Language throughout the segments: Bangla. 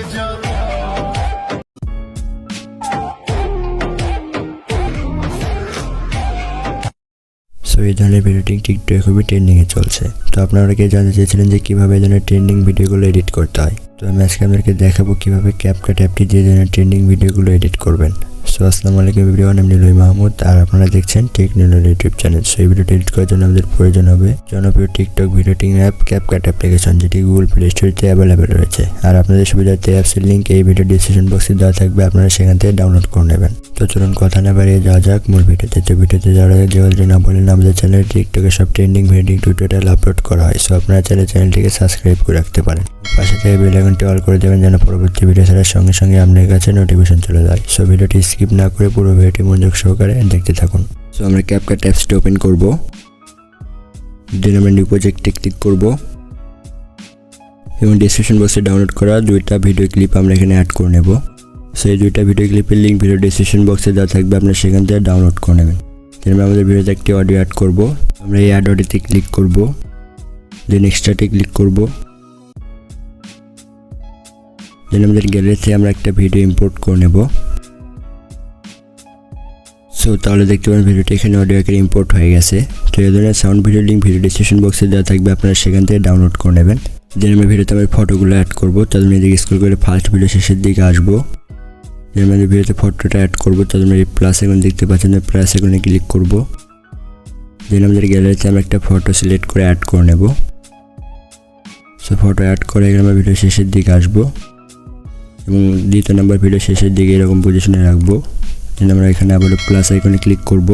সো এই ধরনের ভিডিওটি টিকটকে খুবই ট্রেন্ডিংয়ে চলছে। তো আপনারা অনেকে জানতে চেয়েছিলেন যে কীভাবে এই ধরনের ট্রেন্ডিং ভিডিওগুলো এডিট করতে হয়। তো আমি আজকে আপনাদেরকে দেখাবো কীভাবে ক্যাপকাট অ্যাপটি দিয়ে ধরনের ট্রেন্ডিং ভিডিওগুলো এডিট করবেন। সো আসসালামু আলাইকুম এভরিওয়ান, আমি নিলয় মাহমুদ আর আপনারা দেখছেন techno Niloy YouTube channel. So এই ভিডিওটি এডিট করার জন্য আমাদের প্রয়োজন হবে জনপ্রিয় TikTok video editing app CapCut application, যেটি গুগল প্লে স্টোরে অ্যাভেলেবেল রয়েছে। আর আপনাদের সুবিধার্থে অ্যাপসের লিঙ্ক এই ভিডিও ডিসক্রিপশন বক্সে দেওয়া থাকবে, আপনারা সেখান থেকে ডাউনলোড করে নেবেন। তো চলুন কথা না বাড়িয়ে যাওয়া যাক মূল ভিডিওতে। তো ভিডিওতে যাওয়ার আগে যে অলরেডি না বললেন, আমাদের চ্যানেলে টিকটকে সব ট্রেন্ডিং ভিডিও টিউটোরিয়াল আপলোড করা হয়। সো আপনারা চাইলে চ্যানেলটিকে সাবস্ক্রাইব করে রাখতে পারেন। পাশে থেকে বেল আইকনটি অল করে দেবেন যেন পরবর্তী ভিডিও ছাড়ার সঙ্গে সঙ্গে আপনার কাছে নোটিফিকেশন চলে যায়। সো ভিডিওটি স্কিপ না করে পুরো ভিডিওটি মনোযোগ সহকারে দেখতে থাকুন। সো আমরা ক্যাপকাট অ্যাপসটি ওপেন করব। দেন আমরা নিউ প্রজেক্টে ক্লিক করব এবং ডেসক্রিপশন বক্সে ডাউনলোড করা দুইটা ভিডিও ক্লিপ আমরা এখানে অ্যাড করে নেব। সো এই দুইটা ভিডিও ক্লিপের লিঙ্ক ভিডিও ডেসক্রিপশন বক্সে দেওয়া থাকবে, আপনারা সেখান থেকে ডাউনলোড করে নেবেন। দেন আমরা আমাদের ভিডিওতে একটি অডিও অ্যাড করব। আমরা এই অ্যাড অডিওতে ক্লিক করব, দেন এক্সট্রাতে ক্লিক করব। দেন আমাদের গ্যালারিতে আমরা একটা ভিডিও ইম্পোর্ট করে নেব। সো তাহলে দেখতে পাবেন ভিডিওটি এখানে অডিও আকারে ইম্পোর্ট হয়ে গেছে। তো এই ধরনের sound video link video description বক্সে দেওয়া থাকবে, আপনারা সেখান থেকে ডাউনলোড করে নেবেন। দেন আমরা ভিডিওতে আমার ফটোগুলো অ্যাড করবো। তাদের এদিকে স্ক্রল করে ফার্স্ট ভিডিও শেষের দিকে আসবো। দেন আমাদের ভিডিওতে ফটোটা অ্যাড করবো। তাদের এই প্লাস আইকন দেখতে পাচ্ছেন, প্লাস আইকনে ক্লিক করব। দেন আমাদের গ্যালারিতে আমরা একটা ফটো সিলেক্ট করে অ্যাড করে নেব। সো ফটো অ্যাড করে এখানে আমরা ভিডিও শেষের দিকে আসবো এবং দ্বিতীয় নাম্বার ভিডিও শেষের দিকে এরকম পজিশনে রাখবো। দেন আমরা এখানে আবার প্লাস আইকনে ক্লিক করব।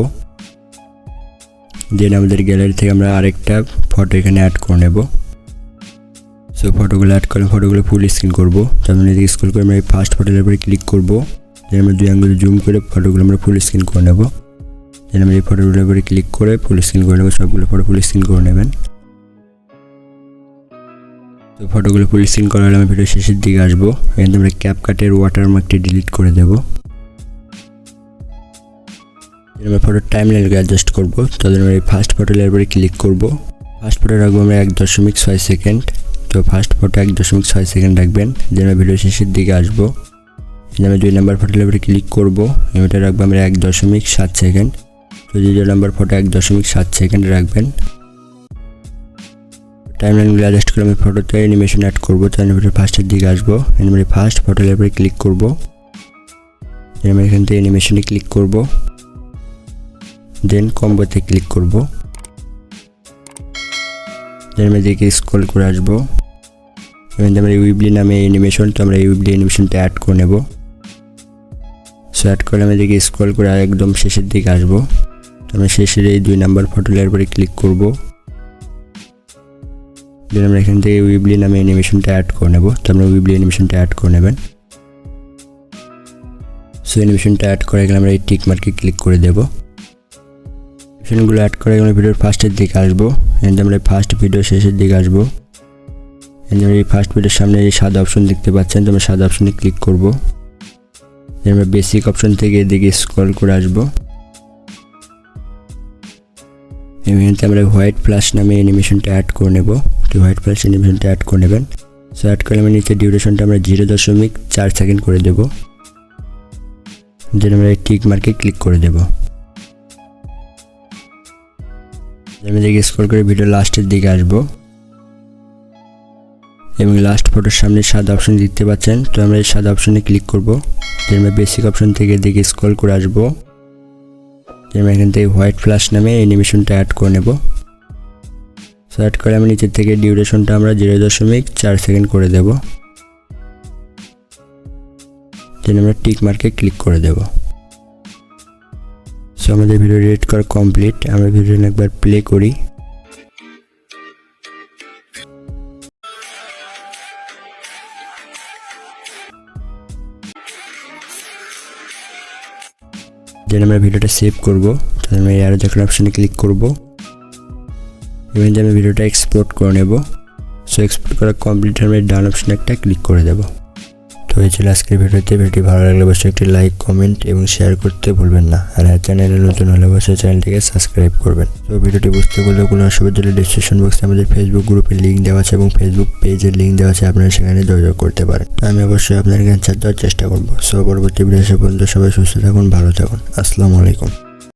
দেন আমাদের গ্যালারি থেকে আমরা আরেকটা ফটো এখানে অ্যাড করে নেব। সো ফটোগুলো অ্যাড করে ফটোগুলো ফুল স্ক্রিন করব। তারপরে এদিকে স্ক্রল করে আমরা এই ফার্স্ট ফটোর উপরে ক্লিক করব। দেন আমরা দুই আঙ্গুলে জুম করে ফটোগুলো আমরা ফুল স্ক্রিন করে নেব। দেন আমরা এই ফটোগুলোর উপরে ক্লিক করে ফুল স্ক্রিন করে নেব। সবগুলো ফটো ফুল স্ক্রিন করে নেবেন। তো ফটোগুলো ফুল স্ক্রিন করা হলে আমি ভিডিও শেষের দিকে আসবো। এখানে আমরা ক্যাপকাটের ওয়াটারমার্কটি ডিলিট করে দেবো। আমরা ফটোর টাইমলাইনকে অ্যাডজাস্ট করবো। তাদের আমরা এই ফার্স্ট ফটো লেয়ার উপরে ক্লিক করব। ফার্স্ট ফটো রাখবো আমরা 1.6 সেকেন্ড। তো ফার্স্ট ফটো 1.6 সেকেন্ড রাখবেন। দেন আমরা ভিডিও শেষের দিকে আসবো। আমি 2 নাম্বার ফটো লেয়ার উপরে ক্লিক করবো। এটা রাখবো আমরা 1.7 সেকেন্ড। তো 2 নাম্বার ফটো 1.7 সেকেন্ড রাখবেন। টাইমলাইনগুলো অ্যাডজাস্ট করে আমি ফটোতে অ্যানিমেশন অ্যাড করবো। তো আমি ভিডিও ফার্স্টের দিকে আসবো। আমরা ফার্স্ট ফটো লেয়ার উপরে ক্লিক করবো। আমরা এখান থেকে অ্যানিমেশনে ক্লিক করবো। দেন কম্বোতে ক্লিক করব। দেন আমি এদিকে স্ক্রল করে আসবো। এবং আমরা উইবলি নামে অ্যানিমেশন, তো আমরা এই উইবলি অ্যানিমেশনটা অ্যাড করে নেব। সো অ্যাড করে আমি এদিকে স্ক্রল করে একদম শেষের দিকে আসবো। তো আমরা শেষের এই 2 নাম্বার ফটো লেয়ার উপরে ক্লিক করব। দেন আমরা এখান থেকে উইবলি নামে অ্যানিমেশনটা অ্যাড করে নেব। তো আমরা উইবলি অ্যানিমেশনটা অ্যাড করে নেবেন। সো অ্যানিমেশনটা অ্যাড করে গেলে আমরা এই টিক মার্কে ক্লিক করে দেবো। অপশনগুলো অ্যাড করে আমরা ভিডিওর ফার্স্টের দিকে আসবো। এখানে আমরা ফার্স্ট ভিডিও শেষের দিকে আসবো। এখানে এই ফার্স্ট ভিডিওর সামনে এই সাদা অপশন দেখতে পাচ্ছেন, তো আমরা সাদা অপশনে ক্লিক করব। আমরা বেসিক অপশন থেকে এদিকে স্ক্রল করে আসবো। এখানে আমরা হোয়াইট প্লাস নামে অ্যানিমেশনটা অ্যাড করে নেব। তো হোয়াইট প্লাস অ্যানিমেশনটা অ্যাড করে নেবেন। সো অ্যাড করলে আমরা নিচে ডিউরেশনটা আমরা 0.4 সেকেন্ড করে দেব। দেন আমরা এই টিক মার্কে ক্লিক করে দেব। আমি দেখে স্ক্রল করে ভিডিও লাস্টের দিকে আসবো এবং লাস্ট ফটোর সামনে সাদা অপশন দেখতে পাচ্ছেন, তো আমরা এই সাদা অপশনে ক্লিক করব। আমরা বেসিক অপশন থেকে দেখে স্ক্রল করে আসবো। আমরা এখান থেকে হোয়াইট ফ্ল্যাশ নামে অ্যানিমেশনটা অ্যাড করে নেব। সো অ্যাড করে আমি নিচের থেকে ডিউরেশনটা আমরা 0.4 সেকেন্ড করে দেব। দেন আমরা টিক মার্কে ক্লিক করে দেব। সো আমাদের ভিডিও এডিট করা কমপ্লিট। আমরা ভিডিওটা একবার প্লে করি। দেন আমরা ভিডিওটা সেভ করব। তাহলে আমরা এই আরো যখন অপশনে ক্লিক করব এবং আমি ভিডিওটা এক্সপোর্ট করে নেব। সো এক্সপোর্ট করা কমপ্লিট, আমরা ডান অপশনে একটা ক্লিক করে দেব। তো তো এই ছিল আজকের ভিডিওটি ভালো লাগলে অবশ্যই একটি লাইক, কমেন্ট এবং শেয়ার করতে ভুলবেন না। আর চ্যানেলে নতুন হলে অবশ্যই চ্যানেলটিকে সাবস্ক্রাইব করবেন। তো ভিডিওটি বুঝতে পারলে কোনো অসুবিধা হলে ডিসক্রিপশন বক্সে আমাদের ফেসবুক গ্রুপের লিঙ্ক দেওয়া আছে এবং ফেসবুক পেজের লিঙ্ক দেওয়া আছে, আপনারা সেখানে যোগাযোগ করতে পারেন। আমি অবশ্যই আপনার অ্যান্সার দেওয়ার চেষ্টা করবো। সো পরবর্তী ভিডিও এসে পর্যন্ত সবাই সুস্থ থাকুন, ভালো থাকুন। আসসালামু আলাইকুম।